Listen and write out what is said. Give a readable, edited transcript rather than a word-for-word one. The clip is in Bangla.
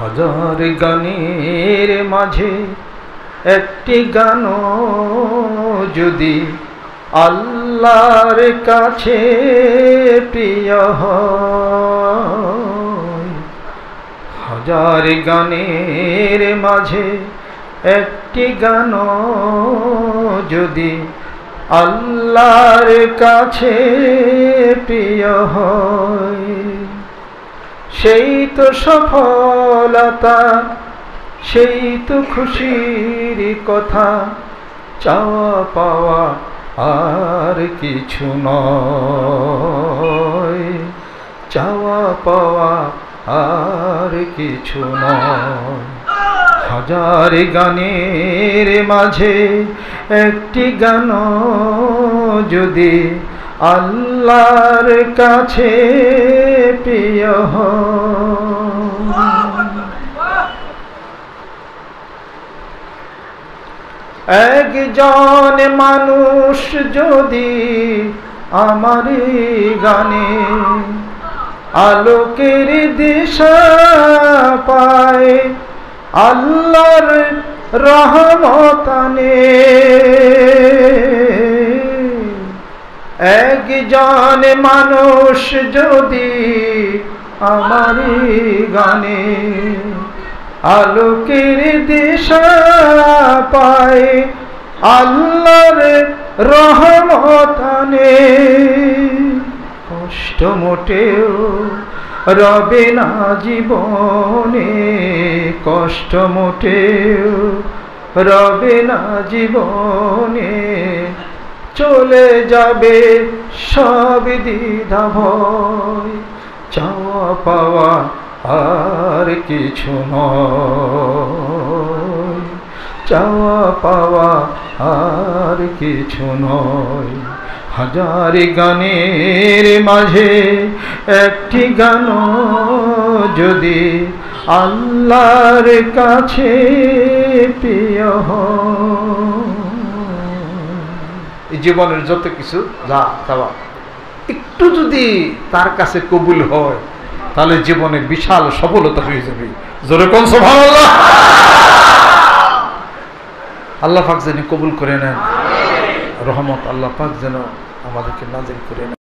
হাজার গানের মাঝে একটি গান যদি আল্লাহর কাছে প্রিয় হয়, হাজার গানের মাঝে একটি গান যদি আল্লাহর কাছে প্রিয় হয়, সেই তো সফলতা, সেই তো খুশির কথা, চাওয়া পাওয়া আর কিছু নয়, চাওয়া পাওয়া আর কিছু নয়। হাজার গানের মাঝে একটি গান যদি আল্লাহর কাছে প্রিয় হয়। একজন মানুষ যদি আমার গানে আলোকের দিশা পায়, আল্লাহর রহমত আনে। একজন মানুষ যদি আমার গানে আলোকের দিশা পায়, আল্লাহর রহমত আনে। কষ্ট মোটেও রবে না জীবনে, কষ্ট মোটেও রবে না জীবনে, চলে যাবে সব দ্বিধা ভয়, চাওয়া পাওয়া আর কিছু নয়, চাওয়া পাওয়া আর কিছু নয়। হাজার গানের মাঝে একটি গান যদি আল্লাহর কাছে প্রিয় হয়। জীবনের যত কিছু যা চাওয়া একটু যদি তার কাছে কবুল হয়, তাহলে জীবনে বিশাল সফলতা হয়ে যাবে। জোরে কোন সুবহানাল্লাহ। আল্লাহ পাক যেন কবুল করে নেন, রহমত আল্লাহ পাক যেন আমাদেরকে নাজিল করে নেন।